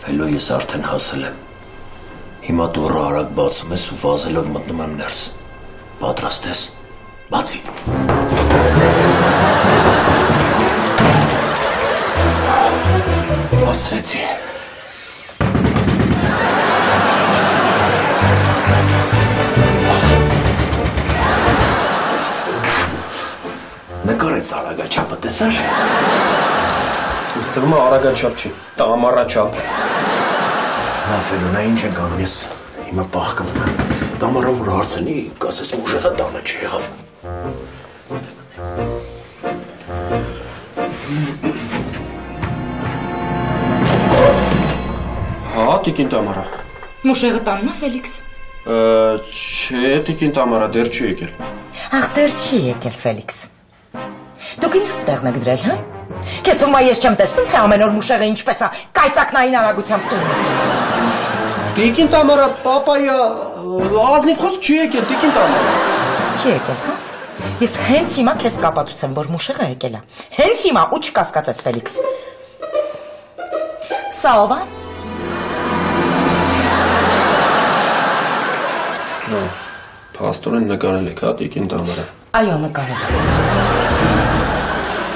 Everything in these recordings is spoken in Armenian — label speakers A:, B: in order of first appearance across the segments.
A: Ֆելո ես արդեն հասել եմ։ Հիմա դուռը արագ բացում ես ու վազելով մտնում եմ ներս։ Պատրաստ ես։ Բացի։ Հասցրեցի։ Նկարեց արագաչապը, տեսար։
B: Ինձ թվում է արագաչափ չի, տամարաչափ է։
A: Լավ Ֆելո, նա ինչ ենք անում, ես հիմա պաղկվում եմ։ Տամարան որ հարցնի, կասես ուժեղը տանը չեղավ։
B: Հա, տիկին Տամարա։
C: Մուշեղը տանն է, Ֆելիքս։
B: Չէ, տիկին Տամարա, դեռ չի եկել։
C: Ախ, դեռ չի եկել, Ֆելիքս։ Դուք ինձ տեղն եք դրել, հա? Քեզ թվում է ես չեմ տեսնում, թե ամեն օր մուշեղը ինչպես է կայծակնային արագությամբ տունում։
B: Տիկին Տամարա, պապայա, ազնիվ խոսք չի եկել, տիկին Տամարա։
C: Չի եկել, հա? Ես հենց հիմա քեզ կապացուցեմ, որ մուշեղը եկել է։ Հենց հիմա ու չկասկածես, Ֆելիքս։ Սա ով է?
B: Փաստորեն նկարել եք, հա, տիկին Տամարա։
C: Այո, նկարել եմ։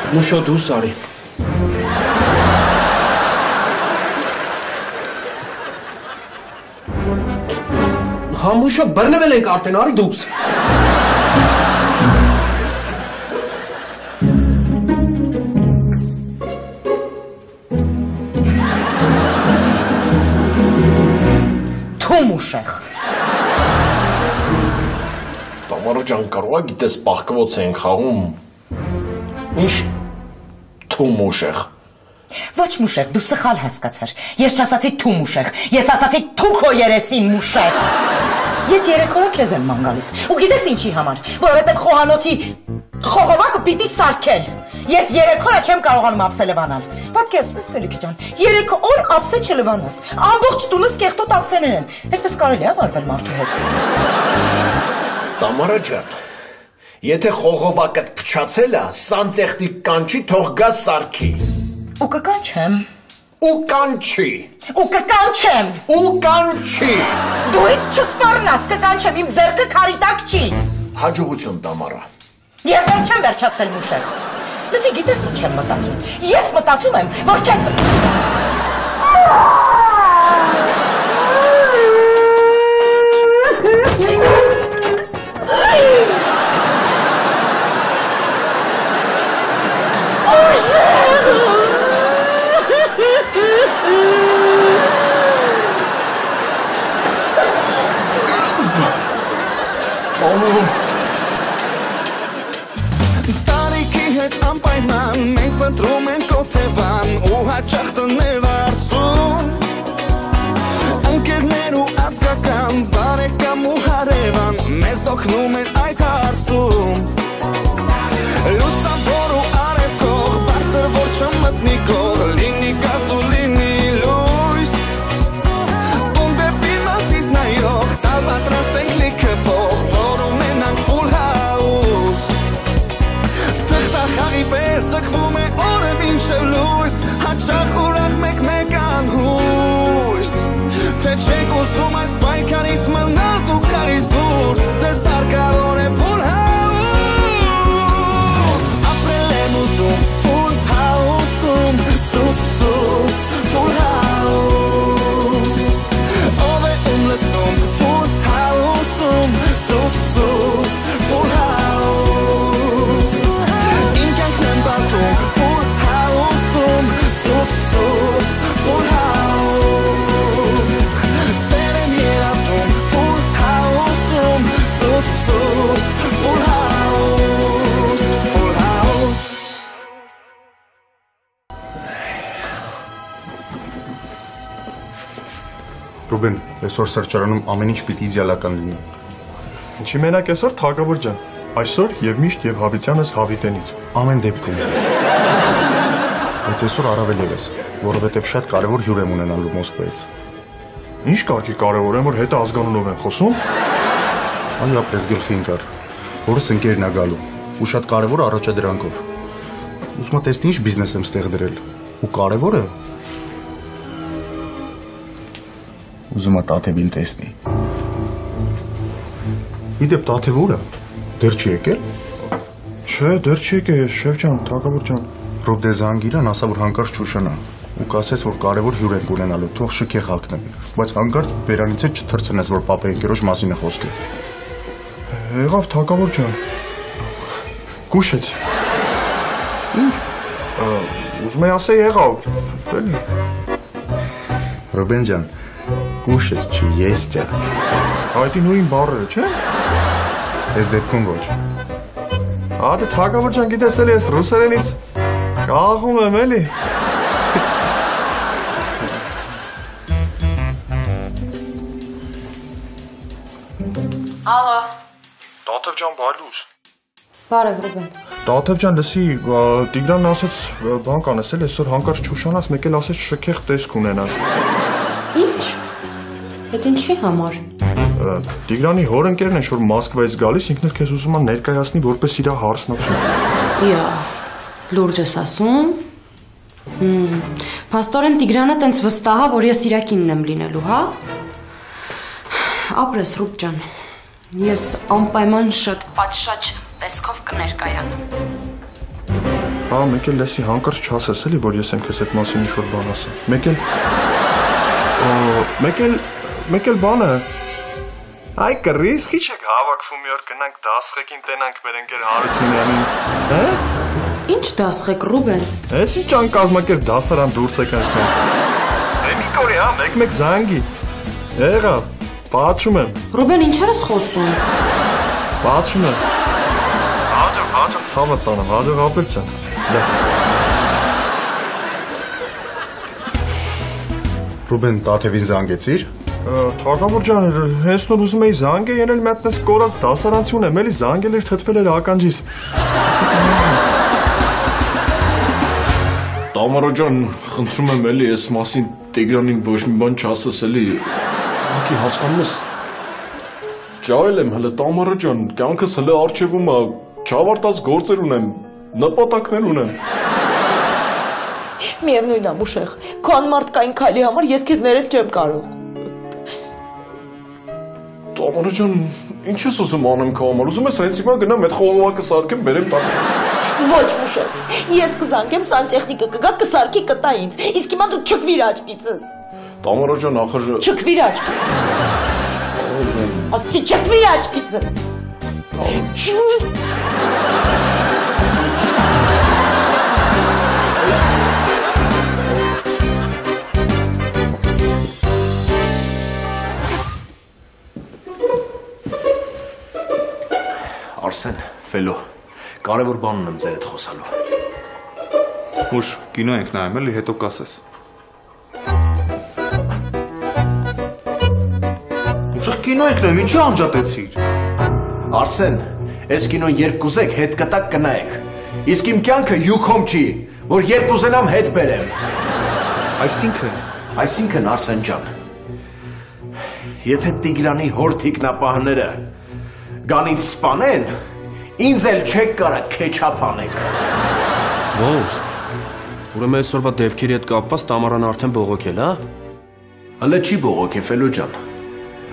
B: Մուշո դուս արի։ Հա, մուշո բռնվել ենք արդեն, արի դուս։
C: Թում ուշեղ։
B: Տամարա ջան, կարող է գիտես պաղկվոց ենք խաղում։ Ինչ թում ուշեղ։
C: Ոչ մուշեղ, դու սխալ հասկացար։ Ես չասացի թում ուշեղ, ես ասացի թու քո երեսին մուշեղ։ Ես 3 օրը քեզ եմ ման գալիս։ Ու գիտես ինչի համար, որովհետև խոհանոցի խողովակը պիտի սարքել։ Ես 3 օրը չեմ կարողանում ափսե լվանալ։ Պատկերացնում ես, Ֆելիքս ջան, 3 օր ափսե չլվանաս։ Ամբողջ տունս կեղտոտ ափսեներ են։ Այսպես կարելի է վարվել մարդու հետ։
A: Տամարա ջան, եթե խողովակդ փչացել է, սանցեղտիկ կանչի, թող գա սարքի։
C: Ու կկանչեմ։
A: Ու կանչի։
C: Ու կկանչեմ։
A: Ու կանչի։
C: Դու ինձ չսպառնաս, կկանչեմ, իմ ձեռքը քարի տակ չի։
A: Հաջողություն, Տամարա։
C: Ես դեռ չեմ վերջացրել մուշեղ։ Լսի, գիտես ինչ եմ մտածում։ Ես մտածում եմ, որ քեզ
D: Տարիքի հետ անպայման մենք փնտրում ենք օթևան ու հաճախ տներ արծում ընկերներ ու ազգական բարեկամ ու հարևան մեզ օգնում են այդ հարցում լուսավոր ու արևկող բարձր որ չմտնի կող լինի գազ ու լինի լույս ում դեպի մասից նայող սալ պատրաստ ենք լիքը փող որ ունենանք full house Խաղի պես զգվում է օրը մինչև լույս հաճախ ուրախ մեկ անհույս Թե չեք ուզում այս պայքարից մնալ դուք խաղից դուրս Թե զարգավոր է full house Ապրել եմ ուզում full house-ում Սուս full house Ով է լսում full house-ում Սուս full house Full house, full house. Sitting here, full house, full house, full house.
E: Ռուբեն, այսօր սրճարանում ամեն ինչ պիտի իդեալական լինի։
F: Ինչի մենակ այսօր Թագավոր ջան, այսօր եւ միշտ եւ Հավիտյանս Հավիտենից։
E: Ամեն դեպքում։ Բայց այսօր առավել ևս, որովհետև շատ կարևոր հյուր եմ ունենալու Մոսկվայից։
F: Ինչ կարգի կարևոր եմ, որ հետը ազգանունով են խոսում։
E: Անրապես գլխի ընկար, որս ընկերն է գալու, ու շատ կարևոր առաջադրանքով։ Ուզում եմ տեսնի ինչ բիզնես եմ ստեղ դրել, ու կարևորը Ուզում է Տաթևին տեսնի։ Իդեպ Տաթև ուր է։ Դեռ չի եկել։
F: Չէ, դեռ չի եկել, շեֆ ջան, թագավոր ջան։
E: Ռոբդե զանգիրան ասա, որ հանկարծ չուշանա։ Ու կասես, որ կարևոր հյուր ենք ունենալու, թող շքեղ հագնվի։ Բայց հանկարծ բերանից չթռցնես, որ պապա ընկերոջ մասին է խոսքը։
F: Եղավ թագավոր ջան։ Կուշեց։
E: Ինչ։
F: Ուզում եմ ասել եղավ, էլի։
E: Ռոբեն ջան, կուշեց չի եսցա։
F: Այդ նույն բառերը, չէ՞։
E: Այս դեպքում ոչ։
F: Ադե թագավոր ջան, գիտես էլի ես ռուսերենից կաղում եմ էլի։
G: Ալո։
F: Տաթև ջան, բայլուս։
G: Բարև Ռուբեն։
F: Տաթև ջան, լսի, Տիգրանն ասաց բան կանես էլ այսօր հանկարծ չուշանաս, մեկ էլ ասեց շքեղ տեսք ունենաս։
G: Ինչ։ Այդ ինչի համար։
F: Տիգրանի հոր ընկերն է, որ Մոսկվայից գալիս, ինքն էլ քեզ ուզում է ներկայացնի որպես իր հարսնացուն։
G: Իա, լուրջ ես ասում։ Փաստորեն Տիգրանը տենց վստահ է, որ ես իր կինն եմ լինելու, հա։ Ապրես Ռուբ ջան։ Ես անպայման շատ պատշաճ տեսքով կներկայանամ։
F: Հա, մեկ էլ լսի հանկարծ չասես էլի, որ ես եմ քեզ այդ մասին ինչ-որ բան ասեմ։ Մեկ էլ բանը։ Այ կռիս քիչ եք հավաքվում մի օր գնանք դասղեկին տենանք մեր ընկեր Հարությունյանին։ Հա?
G: Ինչ դասղեք Ռուբեն։
F: Էս ինչ անկազմակերպ դասարան դուրս եկանք մենք։ Դե մի կորի, հա, մեկ զանգի։ Եղավ, պատշում եմ։
G: Ռուբեն, ինչեր ես խոսում։
F: Պատշում եմ։ Հաջող ցավը տանեմ, հաջող ապեր ջան։ Դա։
E: Ռուբեն, Տաթևին զանգեցիր։
F: Թագավոր ջան, հենց նոր ուզում էի զանգել, ենել մետնես կորած դասարանցի ունեմ, էլի զանգել էր թթվել էր ականջիս։
B: Տամարա ջան, խնդրում եմ էլի այս մասին Տիգրանին ոչ մի բան չասես էլի։ Ակի հասկանում ես։ Ջահել եմ հələ Տամարա ջան, կյանքս հələ արջևում է, չավարտած գործեր ունեմ, նպատակներ ունեմ։
C: Միևնույն է, Մուշեղ, քո անմարդկային քայլի համար ես քեզ ներել չեմ կարող։
B: Տամարա ջան, ինչ ես ուզում անեմ քո համար։ Ուզում ես հենց հիմա գնամ այդ խողովակը սարքեմ, բերեմ տակ։
C: Ոչ, Մուշեղ, ես կզանգեմ, սանտեխնիկը կգա, կսարքի կտա ինձ։ Իսկ հիմա դու չկվիր աչքիցս։
B: Տամարա ջան, ախր
C: Չկվիր աչքիցս։ Ասի չկվիր աչքիցս։
A: Արսեն, Ֆելո, կարևոր բան ունեմ ձեր հետ խոսալու։
E: Ուշ, կինո ենք նայում էլի, հետո կասես։ Ուշ, կինո ենք նայում, ինչի անջատեցիր։
A: Արսեն, այս կինոն երբ կուզեք հետ կտակ կնայեք։ Իսկ իմ կյանքը յուքոմ չի, որ երբ ուզենամ հետ բերեմ։ Այսինքն Արսեն ջան, եթե Տիգրանի հոր թիկնապահները գան ինձ սպանեն, ինձ էլ չեք կարա քեչափ անեք։
H: Ոնց։ Ուրեմն այսօրվա դեպքերի հետ կապված Տամարան արդեն բողոքել, հա։
A: Հələ չի բողոքել Ֆելո ջան,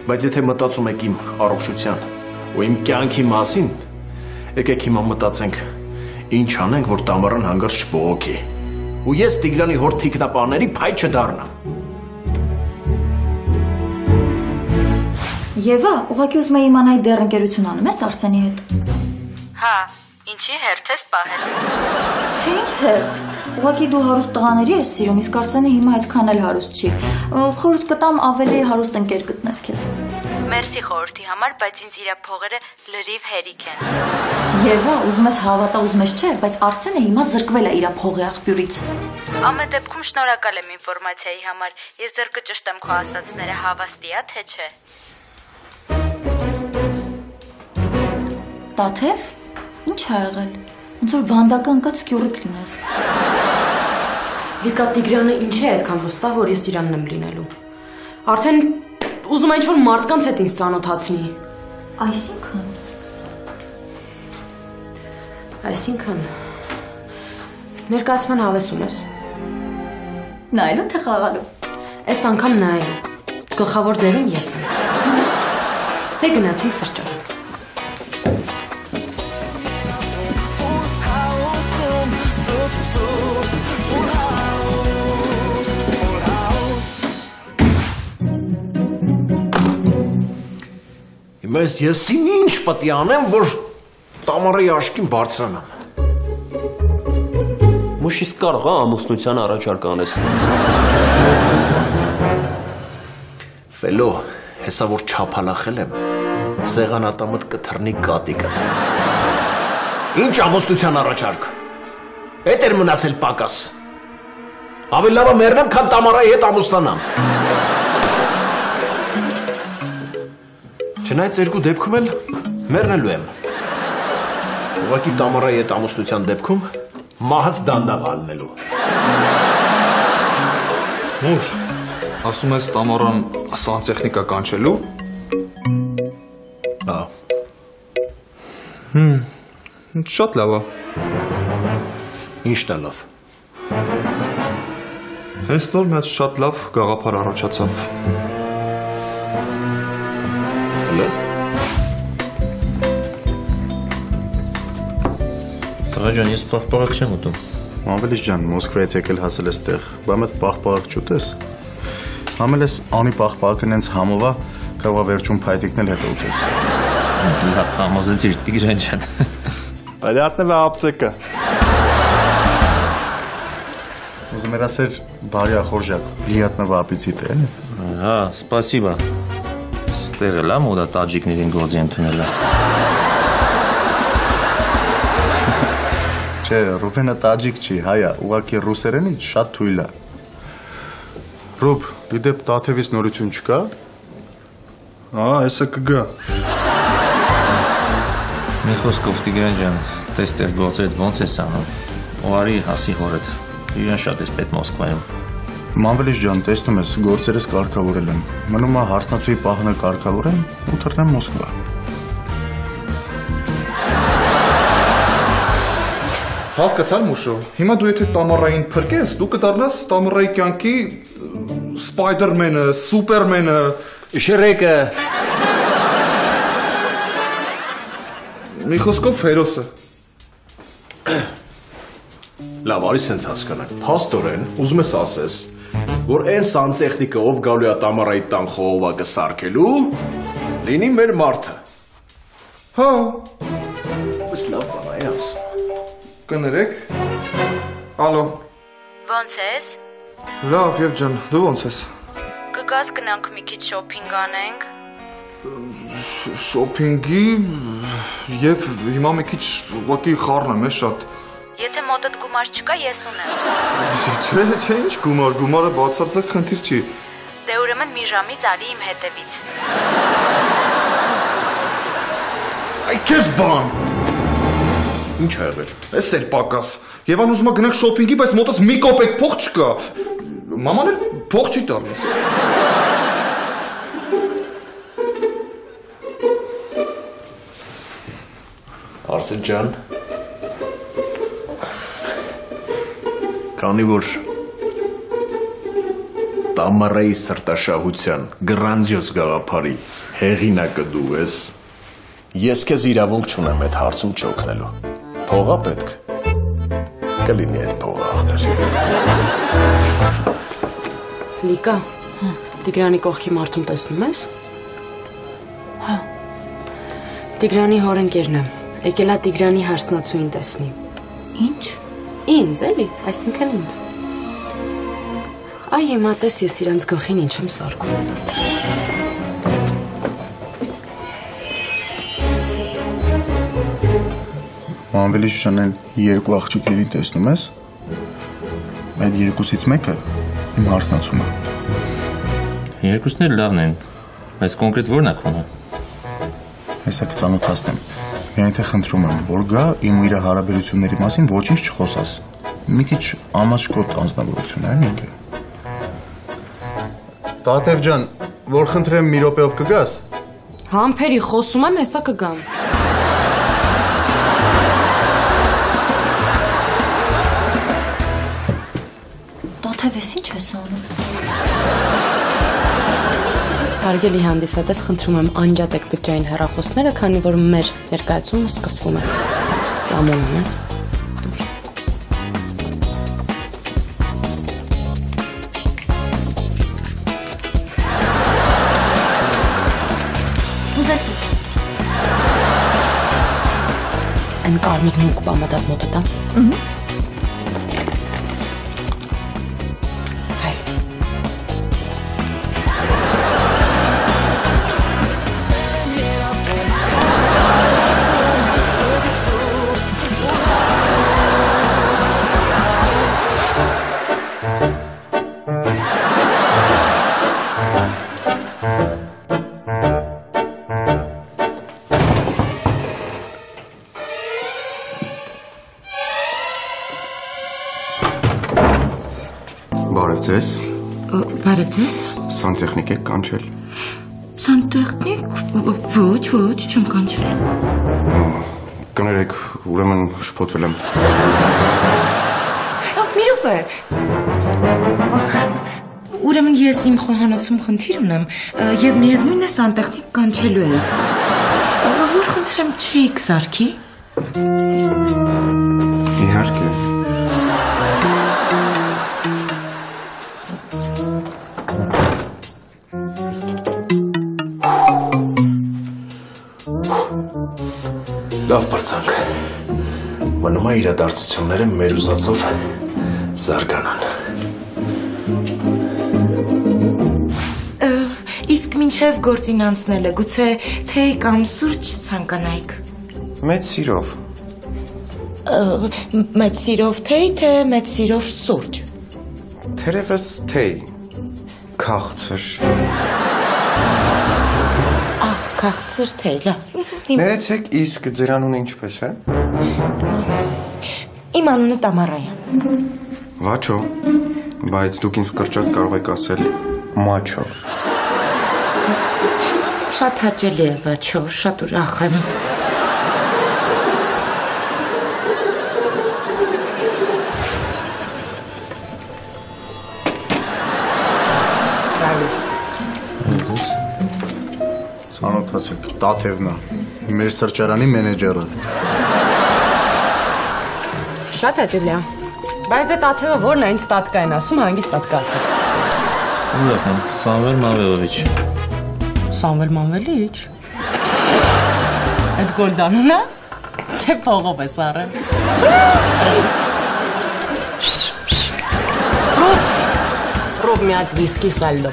A: բայց եթե մտածում եք իմ առողջության ու իմ կյանքի մասին, եկեք հիմա մտածենք, ինչ անենք, որ Տամարան հանգարց չբողոքի։ Ու ես Տիգրանի հոր թիկնապահների փայ չդառնամ։
I: Եվա, ուղղակի ուզում եմ իմանալ դեռ ընկերություն անում ես Արսենի հետ։
G: Հա, ինչի հերթ ես պահել։
I: Չէ, ինչ հերթ։ Ուղղակի դու հարուստ տղաների ես սիրում, իսկ Արսենը հիմա այդքան էլ հարուստ չի։ Խորհուրդ կտամ ավելի հարուստ ընկեր գտնես քեզ։
G: Մերսի խորհրդի համար, բայց ինձ իր փողերը լրիվ հերիք են։
I: Եվա, ուզում ես հավատա, ուզում ես չէ, բայց Արսենը հիմա զրկվել է իր փողի աղբյուրից։
G: Ամեն դեպքում շնորհակալ եմ ինֆորմացիայի համար։ Ես դեռ կճշտեմ քո ասածները, հավաստի է, թե չէ։
I: Տաթև, ինչ ա եղել։ Ոնց որ վանդակը ընկած սկյուռիկ լինես։
G: Վիկա Տիգրանը ինչ է այդքան վստահ, որ ես իրանն եմ լինելու։ Արդեն ուզում է ինչ-որ մարդկանց հետ ինձ ծանոթացնի։ Այսինքն ներկայացման հավես ունես։
I: Նայելու թե խաղալու։
G: Այս անգամ նայելու։ Գլխավոր դերում ես եմ։ Դե գնացինք սրճարան։
A: Հիմա ես ինչ պետք է անեմ, որ Տամարայի աչքին բարձրանամ։
H: Մուշ իսկ կարող է ամուսնության առաջարկ անես։
A: Ֆելո, հեսա որ չափալախել եմ, սեղանատամդ կթռնի կատիկը։ Ինչ ամուսնության առաջարկ։ Էդ էր մնացել պակաս։ Ավելի լավ է մեռնեմ, քան Տամարայի հետ ամուսնանամ։ Չնայած երկու դեպքում էլ մեռնելու եմ։ Ուղղակի Տամարայի հետ ամուսնության դեպքում մահս դանդաղ ալնելու։
F: Մուշ, ասում ես Տամարան սանտեխնիկա կանչելու։
A: Հա։
F: Շատ լավ է։
A: Ինչն է լավ։
F: Հենց նոր մի հատ շատ լավ գաղափար առաջացավ։
A: Հələ։
H: Տղա ջան, ես պաղպաղակ չեմ ուտում։
E: Ամվելիս ջան, Մոսկվայից եկել հասել ես տեղ, բա մետ պաղպաղակ չուտես։ Համել ես անի պաղպաղակը նենց համովա, կարող է վերջում փայտիկնել հետո ուտես։
H: Լավ, համոզեցիր Տիգրան ջան։
F: Понятно, ապցեկը։
E: Ուզում էր ասել բարի ախորժակ, приятного аппетита, էլի։
H: Հա, спасибо։ Ստեղը լամ ու դա տաջիկներին գործի ընդունել է։
E: Չէ, Ռուբենը տաջիկ չի, հայա, ուղղակի ռուսերենից շատ թույլ է։ Ռուբ, դիտեպ Տաթևից նորություն չկա։
F: Էսը կգա։
H: Մի խոսքով Տիգրան ջան, տեստեր գործերդ ոնց ես անում։ Ու արի հասի հորդ։ Իրեն շատ ես պետ Մոսկվայում։
E: Մանվելիս ջան, տեսնում ես, գործերս կարգավորել եմ։ Մնում է հարսնացուի պահանը կարգավորեմ ու թռնեմ Մոսկվա։
F: Հասկացար Մուշո, հիմա դու եթե Տամարային փրկես, դու կդառնաս Տամարայի կյանքի Սպայդերմենը, Սուպերմենը,
H: Շրեկը։
F: մի խոսքով հերոսը։
A: Լավ, արի սենց հասկանանք։ Փաստորեն, ուզում ես ասես, որ այն սանտեխնիկը, ով գալու է Տամարայի տան խողովակը սարքելու, լինի մեր մարդը։
F: Հա։
A: Բայց լավ բան է ասում։
F: Կներեք։ Ալո։
I: Ոնց ես։
F: Լավ, եւ ջան, դու ոնց ես։
I: Կգաս գնանք մի քիչ շոփինգ անենք։
F: Շոփինգի եւ հիմա մի քիչ ուղղակի խառնեմ, է շատ։
I: Եթե մոտդ գումար չկա, ես ունեմ։
F: Չէ, ինչ գումար, գումարը բացարձակ խնդիր չի։
I: Դե ուրեմն մի ժամից արի իմ հետևից։
F: Այ քեզ բան։
A: Ինչ ա եղել։
F: Էս էլ պակաս։ Եվան ուզում է գնանք շոփինգի, բայց մոտս մի կոպեկ փող չկա։ Մաման էլ փող չի տալիս։
A: Արսեն ջան, քանի որ Տամարայի սրտաշահության գրանձիոս գաղափարի հեղինակը դու ես, ես քեզ իրավունք չունեմ այդ հարցում չօգնելու։ Փողա պետք։ Կլինի այդ փողը ախպեր։
G: Լիկա, Տիգրանի կողքի մարդուն տեսնում ես։
I: Հա։
G: Տիգրանի հորընկերն է։ Եկել է Տիգրանի հարսնացուին տեսնի։
I: Ինչ։
G: Ինձ էլի, այսինքն ինձ։ Այ հիմա տես ես իրանց գլխին ինչ եմ սարքում։
E: Մանվելիս ջան, երկու աղջիկների տեսնում ես։ Այդ երկուսից մեկը իմ հարսնացումը։
H: Երկուսն էլ լավն են, բայց կոնկրետ ո՞րն է քոնը։
E: Հեսա կծանոթացնեմ։ Միայն թե խնդրում եմ, որ գա իմ ու իր հարաբերությունների մասին ոչինչ չխոսաս։ Մի քիչ ամաչկոտ անձնավորություն է ինքը։ Տաթև ջան, որ խնդրեմ մի րոպեով կգաս։
G: Համբերի խոսում եմ, հեսա կգամ։
I: Տաթև ես ինչ ես անում։
G: Հարգելի հանդիսատես, խնդրում եմ անջատեք բջջային հեռախոսները, քանի որ մեր ներկայացումը սկսվում է։ Ծամոն ունես։ Դուր։
I: Ուզես դու։
G: Այն կարմիր մուկ բամադատ մոտը տա։
F: Բարև ձեզ։
C: Բարև ձեզ։
F: Սանտեխնիկ եք կանչել։
C: Սանտեխնիկ։ Ոչ, չեմ կանչել։
F: Կներեք, ուրեմն շփոթվել եմ։
C: Մի րոպե։ Ուրեմն ես իմ խոհանոցում խնդիր ունեմ եւ միևնույն է սանտեխնիկ կանչելու է։ Որ խնդրեմ չեք սարքի։
F: Իհարկե։
A: Լավ պրծանք։ Մնում է իրադարձությունները մեր ուզածով զարգանան։
C: Իսկ մինչև գործին անցնելը գուցե թեյ կամ սուրճ ցանկանայիք։
F: Մեծ սիրով։
C: Մեծ սիրով թեյ, թե մեծ սիրով սուրճ։
F: Թերևս թեյ։ Քաղցր։
C: Ախ, քաղցր թեյ, լավ։
F: Ներեցեք, իսկ ձեր անունը ինչպես է։
C: Իմ անունը Տամարա է։
F: Վաչո, բայց դուք ինձ կրճատ կարող եք ասել Մաչո։
C: Շատ հաճելի է, Վաչո, շատ ուրախ եմ։
E: Ծանոթացեք, Տաթևն է, մեր սրճարանի մենեջերը։
G: Շատ հաճելի է։ Բայց դե Տաթևը որն է, ինձ տատկա են ասում, հանգիստ տատկա ասի։
H: Ուրախ եմ, Սամվել Մավելովիչ։
G: Սամվել Մավելիչ։ Այդ Գոլդանուն է, թե փողով է սարը։ Ռոբ մի հատ վիսկի սալդո։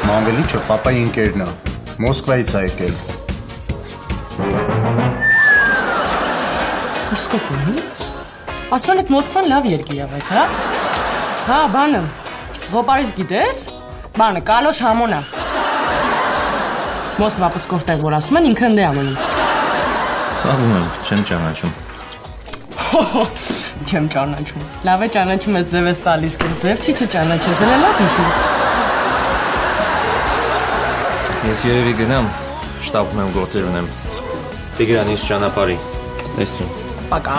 E: Մավելիչը պապայի ընկերն է, Մոսկվայից է եկել։
G: Իսկական։ Ասում են այդ Մոսկվան լավ երկիր է, բայց հա։ Հա, բանը։ Ղոպարից գիտես։ Բանը Կալոշ Համոնա։ Մոսկվա Պսկով տեղ որ ասում են ինքը ընդ է ամնում։
H: Ցավում եմ, չեմ ճանաչում։
G: Չեմ ճանաչում։ Լավ է ճանաչում ես ձև ես տալիս, ձև չի չճանաչես, հələ լավ հիշի։
H: Ես երևի գնամ, շտապում եմ գործեր ունեմ։ Տիգրանից ճանապարհի։ Տեսություն։
G: Պակա։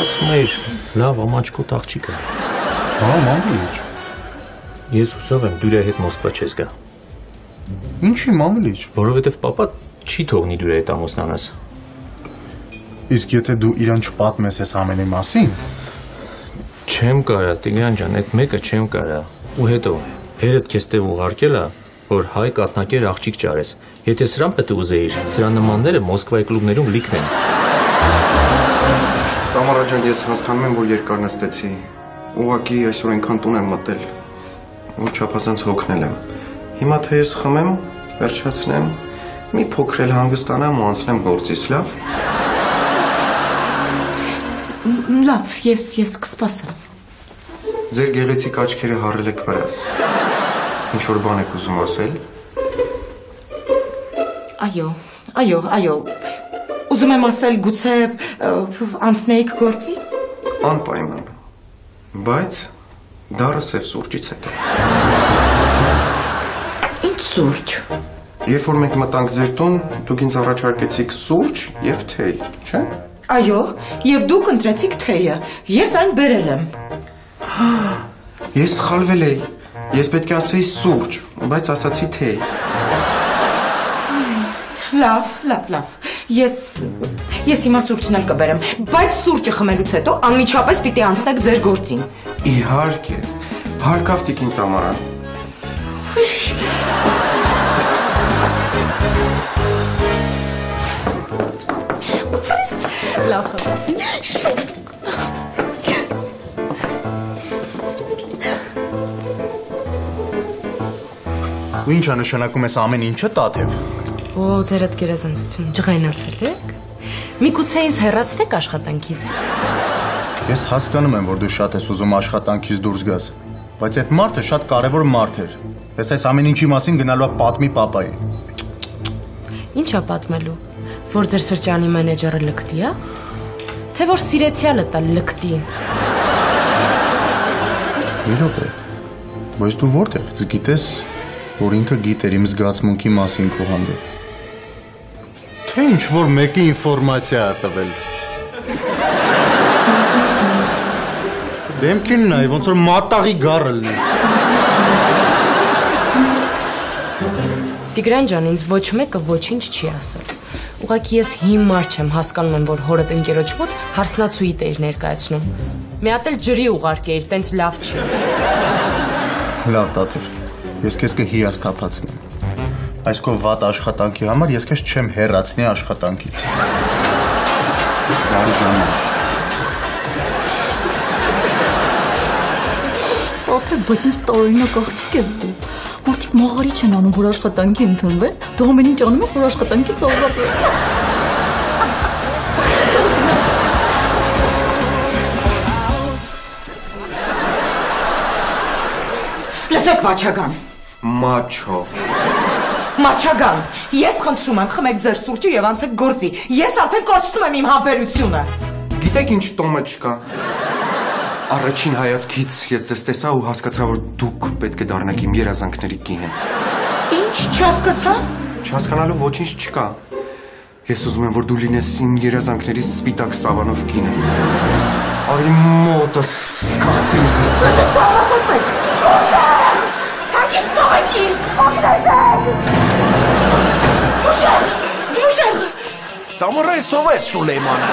A: Ասում էիր, լավ ամաչկոտ աղջիկը։
E: Հա, Մավելիչ։
A: Ես հուսով եմ դու իր հետ Մոսկվա չես գա։
E: Ինչի Մավելիչ։
A: Որովհետև պապա չի թողնի դու իր հետ ամուսնանաս։
E: Իսկ եթե դու իրան չպատմես այս ամենի մասին։
A: Չեմ կարա, Տիգրան ջան, այդ մեկը չեմ կարա։ Ու հետո հերդ քեզ տեղ ուղարկել է, որ հայ կաթնակեր աղջիկ ճարես։ Եթե սրան պետք է ուզեիր, սրա նմանները Մոսկվայի կլուբներում լիքն են։
F: Տամարա ջան, ես հասկանում եմ, որ երկար նստեցի։ Ուղղակի այսօր այնքան տուն եմ մտել, որ չափազանց հոգնել եմ։ Հիմա թե ես խմեմ, վերջացնեմ, մի փոքր էլ հանգստանամ ու անցնեմ գործից, լավ։
C: Լավ, ես կսպասեմ։
F: Ձեր գեղեցիկ աչքերը հառել եք վրաս։ Ինչ որ բան եք ուզում ասել։
C: Այո։ Ուզում եմ ասել, գուցե անցնեիք գործի։
F: Անպայման։ Բայց դարը սև սուրճից հետո։
C: Ինչ սուրճ։
F: Երբ որ մենք մտանք ձեր տուն, դուք ինձ առաջարկեցիք սուրճ եւ թեյ, չէ՞։
C: Այո, եւ դուք ընտրեցիք թեյը։ Ես այն բերել եմ։
F: Ես սխալվել էի։ Ես պետք է ասեի սուրճ, բայց ասացի թեյ։
C: Լավ։ Ես հիմա սուրճն էլ կբերեմ, բայց սուրճը խմելուց հետո անմիջապես պիտի անցնեք ձեր գործին։
F: Իհարկե։ Հարկավ տիկին Տամարան։
G: Լավ խմեցի։ Շուտ։
E: Ու ի՞նչ է նշանակում ես ամեն ինչը Տաթև։
G: Օ, ձեր այդ գերազանցությունը ջղայնացել եք։ Միգուցե ինձ հեռացնեք աշխատանքից։
E: Ես հասկանում եմ, որ դու շատ ես ուզում աշխատանքից դուրս գաս, բայց այդ մարդը շատ կարևոր մարդ էր։ Ես այս ամեն ինչի մասին գնալու եմ պատմի պապային։
G: Ինչ է պատմելու, որ ձեր սրճարանի մենեջերը լկտի է, թե որ սիրեցյալը տա լկտի։
E: Մի րոպե, բայց դու որտեղից գիտես, որ ինքը գիտեր իմ զգացմունքի մասին քո հանդեպ։ Թե ինչ որ մեկի ինֆորմացիա է տվել։ Դեմքին նայ, ոնց որ մատաղի գառը լինի։
G: Տիգրան ջան, ինձ ոչ մեկը ոչինչ չի ասել։ Ուղղակի ես հիմար չեմ հասկանում եմ, որ հորդ ընկերոջ մոտ հարսնացուի տեր ներկայացնում։ Մի հատ էլ ջրի ուղարկեիր, տենց լավ չի։
E: Լավ Տաթև, ես քեզ կհիասթափացնեմ։ Այս քո վատ աշխատանքի համար ես քեզ չեմ հեռացնի աշխատանքից։ Բարի ժամանակ։
I: Ապա բայց ինչ տարօրինակ աղջիկ ես դու։ Մարդիկ մաղարի չեն անում, որ աշխատանքի ընդունվեն։ Դու ամեն ինչ անում ես, որ աշխատանքից ազատվես։
C: Լսեք Վաչագան։
F: Մաչո։
C: Մաչագան, ես խնդրում եմ խմեք ձեր սուրճը եւ անցեք գործի։ Ես արդեն կորցնում եմ իմ համբերությունը։
F: Գիտեք ինչ տոմը չկա։ Առաջին հայացքից ես ձեզ տեսա ու հասկացա, որ դուք պետք է դառնաք իմ երազանքների կինը։
C: Ինչ չհասկացա։
F: Չհասկանալու ոչինչ չկա։ Ես ուզում եմ, որ դու լինես իմ երազանքների սպիտակ սավանով կինը։ Արի մոտս կասինքս։
C: Հանգիստ տողեք ինձ։ Ուշեղ։
A: Տամարան սով է Սուլեյմանը։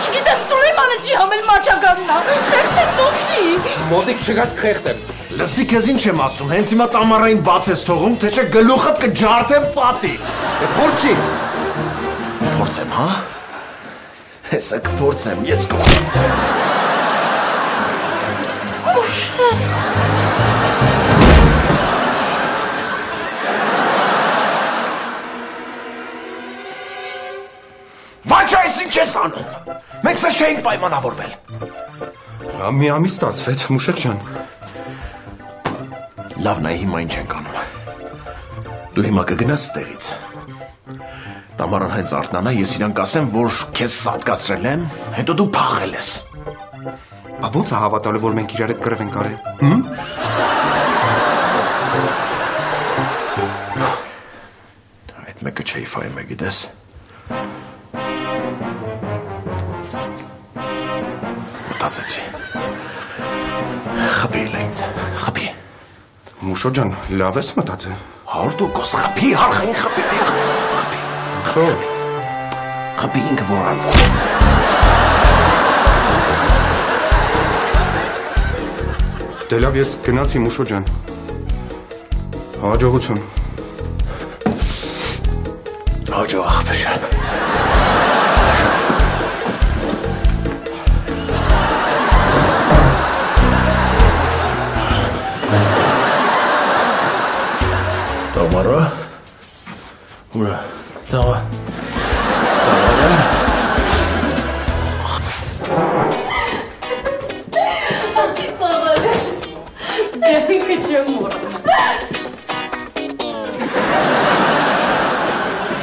C: Չգիտեմ, Սուլեյմանը չի համել Մաչագանն է։ Խեղդեն դոքրի։
B: Մոտիկ չգաս կխեղդեմ։
A: Լսի քեզ ինչ եմ ասում, հենց հիմա Տամարային բաց ես թողում, թե չէ գլուխդ կջարդեմ պատի։
B: Փորձի։
A: Փորձեմ, հա։ Հեսա կփորձեմ, ես կո։ Վաչա, ես ինչ ես անում։ Մենք սա չէինք պայմանավորվել։
F: Մի ամիս ստացվեց, Մուշեկ ջան։
A: Լավն է, հիմա ինչ ենք անում։ Դու հիմա կգնաս ստեղից։ Տամարան հենց արթնանա, ես իրան կասեմ, որ քեզ սատկացրել եմ, հետո դու փախել ես։
F: Ոնց է հավատալու, որ մենք իրար հետ կռվ ենք արել։
A: Այդ մեկը չէի ֆայմը, գիտես։ Մտածեցի։ Խփի ինձ, խփի։
F: Մուշո ջան, լավ ես մտածել։
A: 100% խփի, հարխային խփի, խփի։
F: Մուշո։
A: Խփի ինքը որան։
F: Դե լավ, ես գնացի Մուշո ջան։ Հաջողություն։
A: Հաջող աղբշան։ Տամարա։ Ուրա, Տամարա։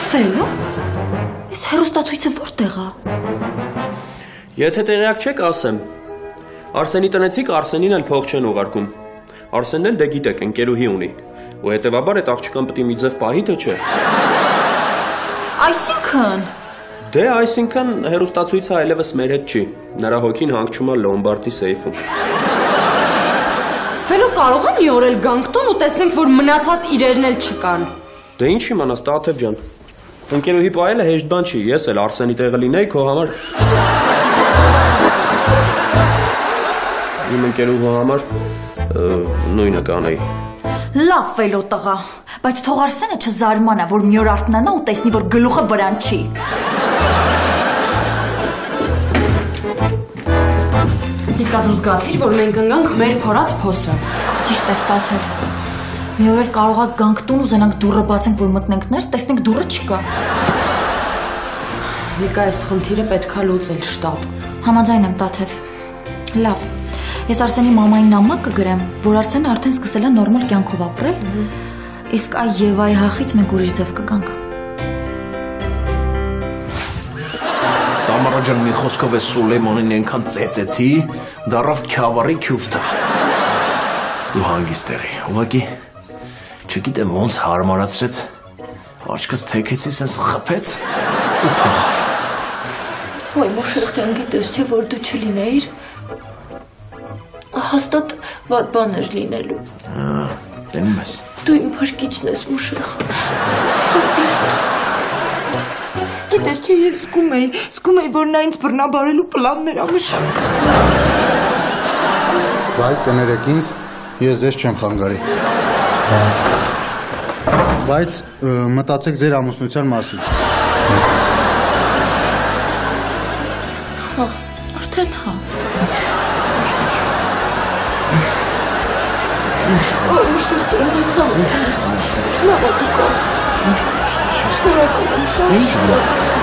I: Ֆելո։ Այս հերոստացույցը որտեղ է։
J: Եթե տեղյակ չեք, ասեմ։ Արսենի տնեցիք Արսենին էլ փող չեն ուղարկում։ Արսենն էլ դե գիտեք, ընկերուհի ունի։ ու հետևաբար այդ աղջկան պետք է մի ձև պահի, թե չէ։
I: Այսինքն
J: Դե այսինքն հերոստացույցը այլևս մեր հետ չի։ Նրա հոգին հանգչում է Լոմբարդի սեյֆում։
G: Ֆելո կարող է մի օր էլ գանք տուն ու տեսնենք, որ մնացած իրերն էլ չկան։
J: Դե ինչ իմանաս, Տաթև ջան։ Ընկերուհի պահելը հեշտ բան չի, ես էլ Արսենի տեղը լինեի քո համար։ Իմ ընկերուհու համար նույնը կանեի։
I: լավ Ֆելո տղա, բայց թող Արսենը չզարմանա, որ մի օր արթնանա ու տեսնի, որ գլուխը վրան չի։
G: Լիկա դու զգացիր, որ մենք ընկանք մեր փորած փոսը։
I: Ճիշտ է, Տաթև։ Մի օր էլ կարող է գանք տուն ու զենանք դուռը բացենք, որ մտնենք ներս, տեսնենք դուռը չկա։
G: Լիկա, այս խնդիրը պետքա լուծել շտապ։
I: Համաձայն եմ, Տաթև։ Լավ։ Ես Արսենի մամային նամակ կգրեմ, որ Արսենը արդեն սկսել է նորմալ կյանքով ապրել, իսկ այ Եվայի հախից մենք ուրիշ ձև կգանք։
A: Տամարա ջան, մի խոսքով է Սուլեյմանին այնքան ծեծեցի, դառավ Քյավառի քյուֆտա։ Ու հանգիստ եղի, ուղղակի չգիտեմ ոնց հարմարացրեց, աչքս թեքեցի, սենց խփեց ու փախավ։
K: Ոյ, Մոշերտյան, գիտես չէ, որ դու չլինեիր, հաստատ վատ բան էր լինելու։
A: Տենում ես։
K: Դու իմ փրկիչն ես, Մոշեղ։ Գիտես չէ, ես զգում էի, որ նա ինձ բռնաբարելու պլաններ ա մշակ։
E: Բայ, կներեք ինձ, ես ձեզ չեմ խանգարի։ Բայց մտածեք ձեր ամուսնության մասին։
K: Հա, արդեն հա։ Ոյ, Մոշեղ, տրամացավ։ Շնավա դու կաս։ Շնորհակալ եմ, շատ։